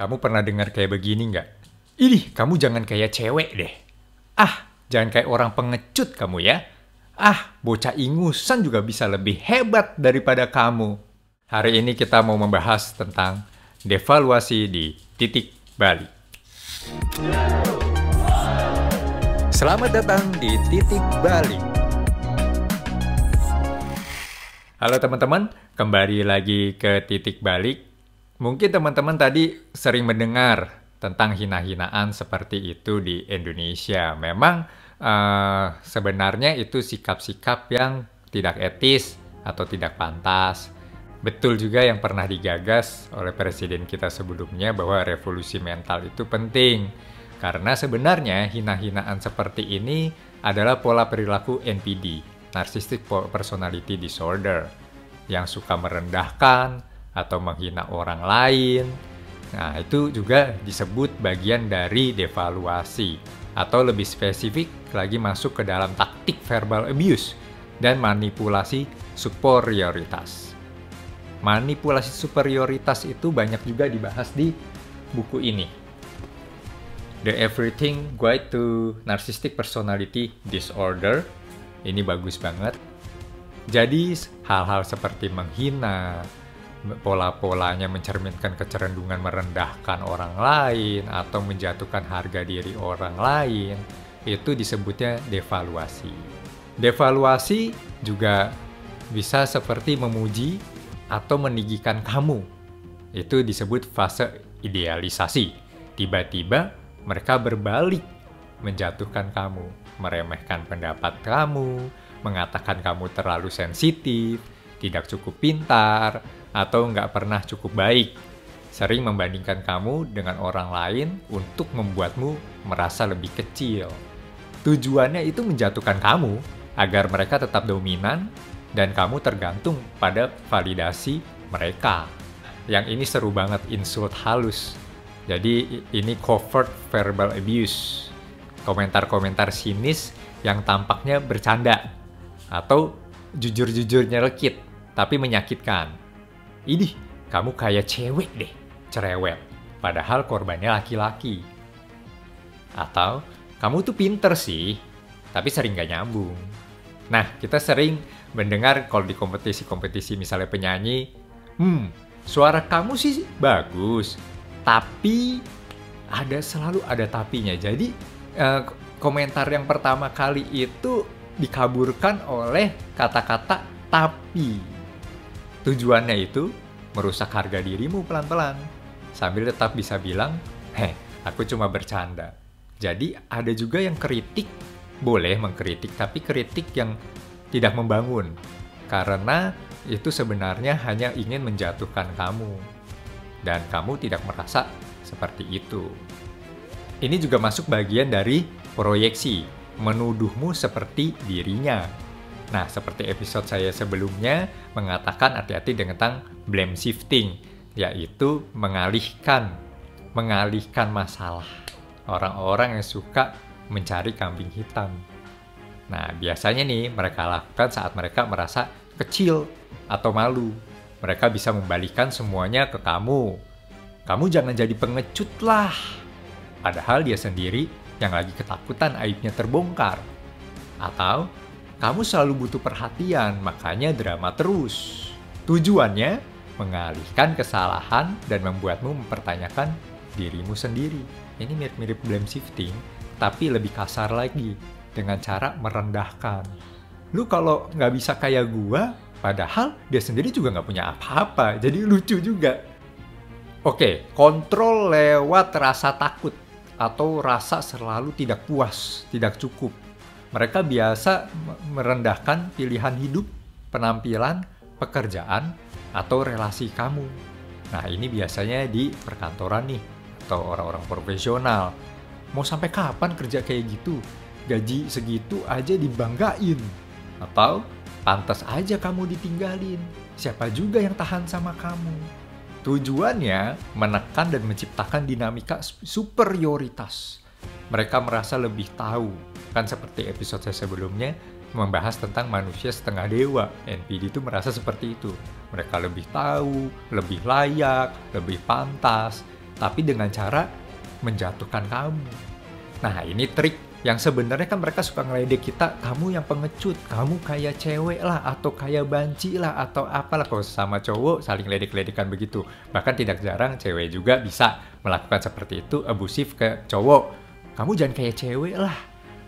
Kamu pernah dengar kayak begini nggak? Ih, kamu jangan kayak cewek deh. Ah, jangan kayak orang pengecut kamu ya. Ah, bocah ingusan juga bisa lebih hebat daripada kamu. Hari ini kita mau membahas tentang devaluasi di titik balik. Selamat datang di titik balik. Halo teman-teman, kembali lagi ke titik balik. Mungkin teman-teman tadi sering mendengar tentang hina-hinaan seperti itu di Indonesia. Memang sebenarnya itu sikap-sikap yang tidak etis atau tidak pantas. Betul juga yang pernah digagas oleh presiden kita sebelumnya bahwa revolusi mental itu penting. Karena sebenarnya hina-hinaan seperti ini adalah pola perilaku NPD, Narcissistic Personality Disorder, yang suka merendahkan atau menghina orang lain. Nah, itu juga disebut bagian dari devaluasi, atau lebih spesifik lagi masuk ke dalam taktik verbal abuse dan manipulasi superioritas. Manipulasi superioritas itu banyak juga dibahas di buku ini, The Everything Guide to Narcissistic Personality Disorder. Ini bagus banget. Jadi hal-hal seperti menghina, pola-polanya mencerminkan kecenderungan merendahkan orang lain atau menjatuhkan harga diri orang lain, itu disebutnya devaluasi. Devaluasi juga bisa seperti memuji atau meninggikan kamu. Itu disebut fase idealisasi. Tiba-tiba mereka berbalik, menjatuhkan kamu, meremehkan pendapat kamu, mengatakan kamu terlalu sensitif, tidak cukup pintar, atau nggak pernah cukup baik. Sering membandingkan kamu dengan orang lain untuk membuatmu merasa lebih kecil. Tujuannya itu menjatuhkan kamu agar mereka tetap dominan dan kamu tergantung pada validasi mereka. Yang ini seru banget, insult halus. Jadi ini covert verbal abuse. Komentar-komentar sinis yang tampaknya bercanda atau jujur-jujur nyelekit tapi menyakitkan. Ini kamu kayak cewek deh, cerewet, padahal korbannya laki-laki. Atau kamu tuh pinter sih, tapi sering gak nyambung. Nah, kita sering mendengar kalau di kompetisi-kompetisi misalnya penyanyi, suara kamu sih bagus, tapi selalu ada tapinya. Jadi komentar yang pertama kali itu dikaburkan oleh kata-kata tapi. Tujuannya itu merusak harga dirimu pelan-pelan, sambil tetap bisa bilang, aku cuma bercanda. Jadi ada juga yang kritik, boleh mengkritik, tapi kritik yang tidak membangun. Karena itu sebenarnya hanya ingin menjatuhkan kamu. Dan kamu tidak merasa seperti itu. Ini juga masuk bagian dari proyeksi, menuduhmu seperti dirinya. Nah, seperti episode saya sebelumnya mengatakan hati-hati tentang blame shifting, yaitu mengalihkan masalah. Orang-orang yang suka mencari kambing hitam. Nah, biasanya nih mereka lakukan saat mereka merasa kecil atau malu. Mereka bisa membalikan semuanya ke kamu. Kamu jangan jadi pengecut lah. Padahal dia sendiri yang lagi ketakutan aibnya terbongkar. Atau kamu selalu butuh perhatian, makanya drama terus. Tujuannya mengalihkan kesalahan dan membuatmu mempertanyakan dirimu sendiri. Ini mirip-mirip blame shifting, tapi lebih kasar lagi, dengan cara merendahkan. Lu kalau nggak bisa kayak gua, padahal dia sendiri juga nggak punya apa-apa, jadi lucu juga. Oke, kontrol lewat rasa takut atau rasa selalu tidak puas, tidak cukup. Mereka biasa merendahkan pilihan hidup, penampilan, pekerjaan, atau relasi kamu. Nah, ini biasanya di perkantoran nih, atau orang-orang profesional. Mau sampai kapan kerja kayak gitu? Gaji segitu aja dibanggain. Atau, pantas aja kamu ditinggalin. Siapa juga yang tahan sama kamu? Tujuannya menekan dan menciptakan dinamika superioritas. Mereka merasa lebih tahu. Kan seperti episode saya sebelumnya membahas tentang manusia setengah dewa. NPD itu merasa seperti itu. Mereka lebih tahu, lebih layak, lebih pantas. tapi dengan cara menjatuhkan kamu. Nah, ini trik yang sebenarnya kan mereka suka ngeledek kita, kamu yang pengecut, kamu kayak cewek lah, atau kayak banci lah, atau apalah. Kalau sama cowok saling ledek-ledekan begitu. Bahkan tidak jarang cewek juga bisa melakukan seperti itu, abusif ke cowok. Kamu jangan kayak cewek lah.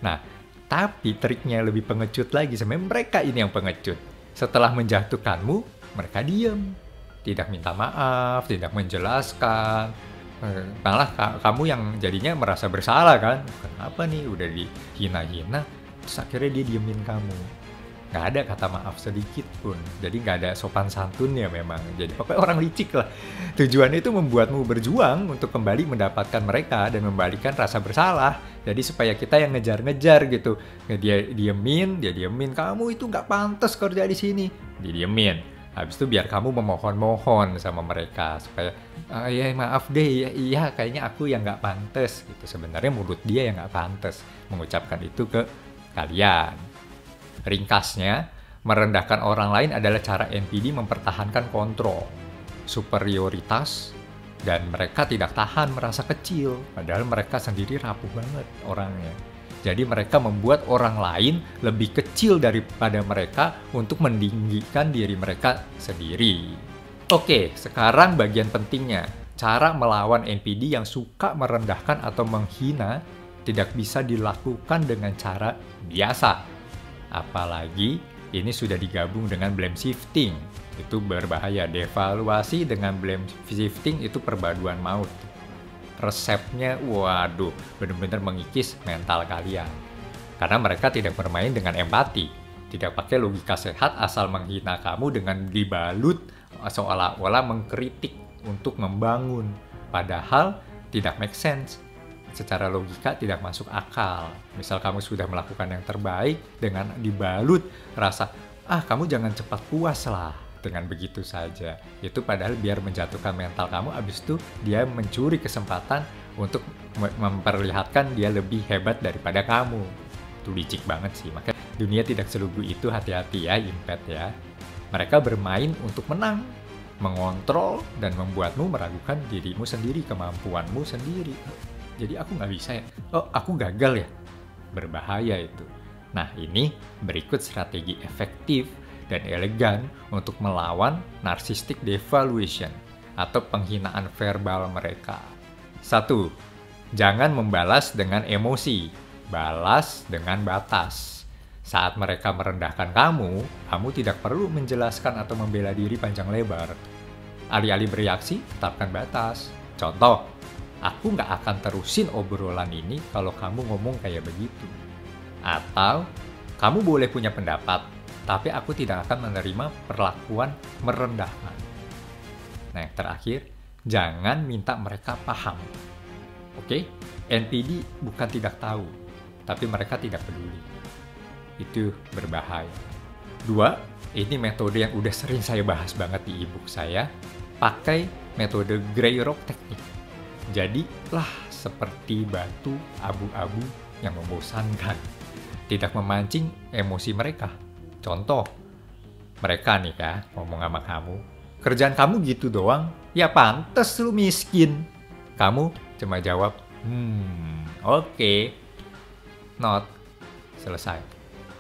Nah, tapi triknya lebih pengecut lagi, sebenarnya mereka ini yang pengecut. Setelah menjatuhkanmu, mereka diam. Tidak minta maaf, tidak menjelaskan. Malah kamu yang jadinya merasa bersalah kan. Kenapa nih udah dihina-hina, terus akhirnya dia diemin kamu. Nggak ada kata maaf sedikit pun. Jadi nggak ada sopan santunnya memang. Jadi pokoknya orang licik lah. Tujuannya itu membuatmu berjuang untuk kembali mendapatkan mereka dan membalikan rasa bersalah. Jadi supaya kita yang ngejar-ngejar gitu. Dia diemin, kamu itu nggak pantas kerja di sini. Dia diemin. Habis itu biar kamu memohon-mohon sama mereka supaya ya maaf deh, iya kayaknya aku yang nggak pantas gitu. Sebenarnya mulut dia yang nggak pantas mengucapkan itu ke kalian. Ringkasnya, merendahkan orang lain adalah cara NPD mempertahankan kontrol, superioritas, dan mereka tidak tahan merasa kecil, padahal mereka sendiri rapuh banget orangnya. Jadi mereka membuat orang lain lebih kecil daripada mereka untuk meninggikan diri mereka sendiri. Oke, sekarang bagian pentingnya. Cara melawan NPD yang suka merendahkan atau menghina tidak bisa dilakukan dengan cara biasa. Apalagi ini sudah digabung dengan blame shifting. Itu berbahaya. Devaluasi dengan blame shifting itu perpaduan maut. Resepnya, waduh, benar-benar mengikis mental kalian. Karena mereka tidak bermain dengan empati, tidak pakai logika sehat asal menghina kamu dengan dibalut seolah-olah mengkritik untuk membangun. Padahal tidak make sense. Secara logika tidak masuk akal. Misal kamu sudah melakukan yang terbaik dengan dibalut rasa, kamu jangan cepat puas lah. Dengan begitu saja, itu padahal biar menjatuhkan mental kamu, abis itu dia mencuri kesempatan untuk memperlihatkan dia lebih hebat daripada kamu. Itu licik banget sih, makanya dunia tidak selugu itu, hati-hati ya Impet ya. Mereka bermain untuk menang, mengontrol, dan membuatmu meragukan dirimu sendiri, kemampuanmu sendiri. Jadi aku nggak bisa ya, aku gagal ya, berbahaya itu. Nah ini berikut strategi efektif dan elegan untuk melawan narcissistic devaluation atau penghinaan verbal mereka. 1. Jangan membalas dengan emosi, balas dengan batas. Saat mereka merendahkan kamu tidak perlu menjelaskan atau membela diri panjang lebar. Alih-alih bereaksi, tetapkan batas. Contoh, aku nggak akan terusin obrolan ini kalau kamu ngomong kayak begitu. Atau, kamu boleh punya pendapat, tapi aku tidak akan menerima perlakuan merendahkan. Nah, yang terakhir, jangan minta mereka paham. Oke? NPD bukan tidak tahu, tapi mereka tidak peduli. Itu berbahaya. 2, ini metode yang udah sering saya bahas banget di ebook saya. Pakai metode Grey Rock Technique. Jadilah seperti batu abu-abu yang membosankan. Tidak memancing emosi mereka. Contoh, mereka nih ya ngomong sama kamu, kerjaan kamu gitu doang, ya pantes lu miskin. Kamu cuma jawab, oke. Not. Selesai.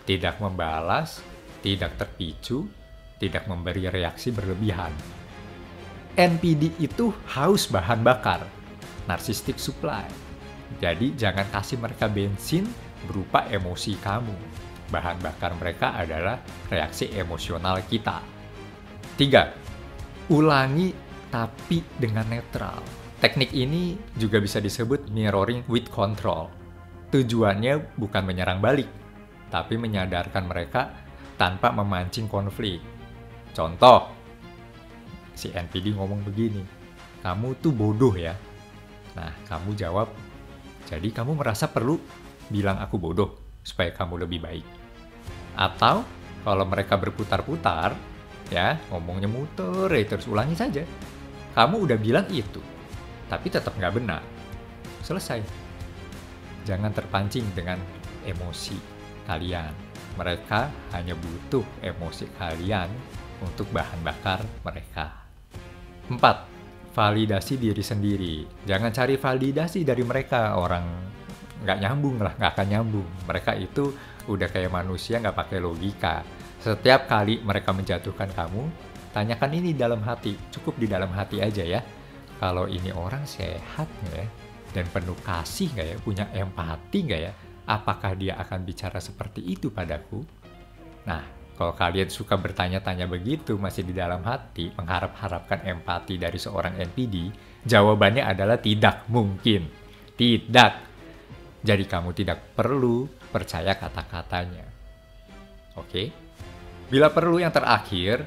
Tidak membalas, tidak terpicu, tidak memberi reaksi berlebihan. NPD itu haus bahan bakar, narcissistic supply. Jadi jangan kasih mereka bensin berupa emosi kamu. Bahan bakar mereka adalah reaksi emosional kita. 3. Ulangi tapi dengan netral. Teknik ini juga bisa disebut mirroring with control. Tujuannya bukan menyerang balik, tapi menyadarkan mereka tanpa memancing konflik. Contoh, si NPD ngomong begini, kamu tuh bodoh ya. Nah, kamu jawab, jadi kamu merasa perlu bilang aku bodoh supaya kamu lebih baik. Atau kalau mereka berputar-putar, ya ngomongnya muter, terus ulangi saja. Kamu udah bilang itu, tapi tetap nggak benar. Selesai. Jangan terpancing dengan emosi kalian. Mereka hanya butuh emosi kalian untuk bahan bakar mereka. 4. validasi diri sendiri. Jangan cari validasi dari mereka, orang nggak nyambung lah, nggak akan nyambung. Mereka itu udah kayak manusia, nggak pakai logika. Setiap kali mereka menjatuhkan kamu, tanyakan ini dalam hati, cukup di dalam hati aja ya. Kalau ini orang sehat nggak ya? Dan penuh kasih nggak ya? Punya empati nggak ya? Apakah dia akan bicara seperti itu padaku? Nah, kalau kalian suka bertanya-tanya begitu, masih di dalam hati, mengharap-harapkan empati dari seorang NPD, jawabannya adalah tidak mungkin. Tidak. Jadi kamu tidak perlu percaya kata-katanya. Oke? Bila perlu yang terakhir,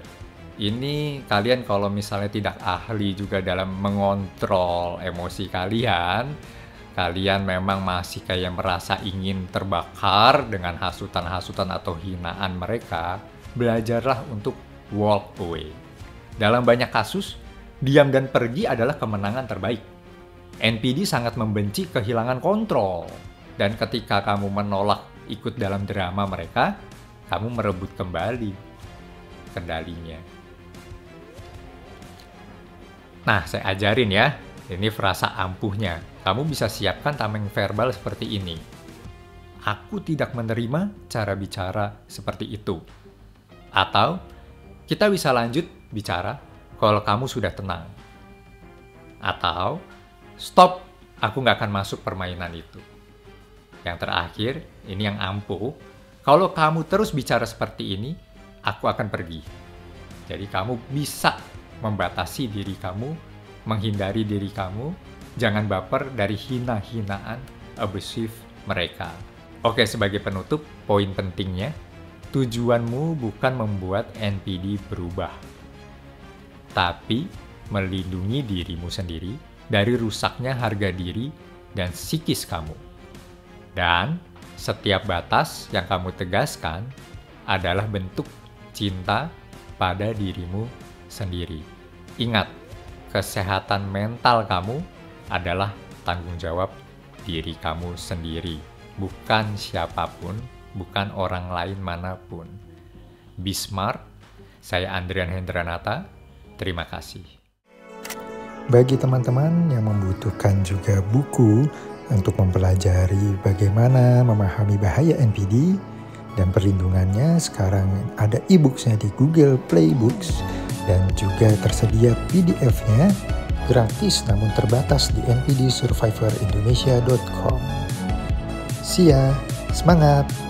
ini kalian kalau misalnya tidak ahli juga dalam mengontrol emosi kalian memang masih kayak merasa ingin terbakar dengan hasutan-hasutan atau hinaan mereka, belajarlah untuk walk away. Dalam banyak kasus, diam dan pergi adalah kemenangan terbaik. NPD sangat membenci kehilangan kontrol. Dan ketika kamu menolak ikut dalam drama mereka, kamu merebut kembali kendalinya. Nah, saya ajarin ya. Ini frasa ampuhnya. Kamu bisa siapkan tameng verbal seperti ini. Aku tidak menerima cara bicara seperti itu. Atau, kita bisa lanjut bicara kalau kamu sudah tenang. Atau, stop, aku nggak akan masuk permainan itu. Yang terakhir, ini yang ampuh. Kalau kamu terus bicara seperti ini, aku akan pergi. Jadi kamu bisa membatasi diri kamu, menghindari diri kamu, jangan baper dari hina-hinaan abusif mereka. Oke, sebagai penutup, poin pentingnya, tujuanmu bukan membuat NPD berubah, tapi melindungi dirimu sendiri dari rusaknya harga diri dan psikis kamu. Dan setiap batas yang kamu tegaskan adalah bentuk cinta pada dirimu sendiri. Ingat, kesehatan mental kamu adalah tanggung jawab diri kamu sendiri, bukan siapapun, bukan orang lain manapun. Be smart, saya Andrian Hendranata, terima kasih. Bagi teman-teman yang membutuhkan juga buku untuk mempelajari bagaimana memahami bahaya NPD dan perlindungannya, sekarang ada e-booksnya di Google Play Books dan juga tersedia PDF-nya gratis namun terbatas di npdsurvivorindonesia.com. See ya, semangat!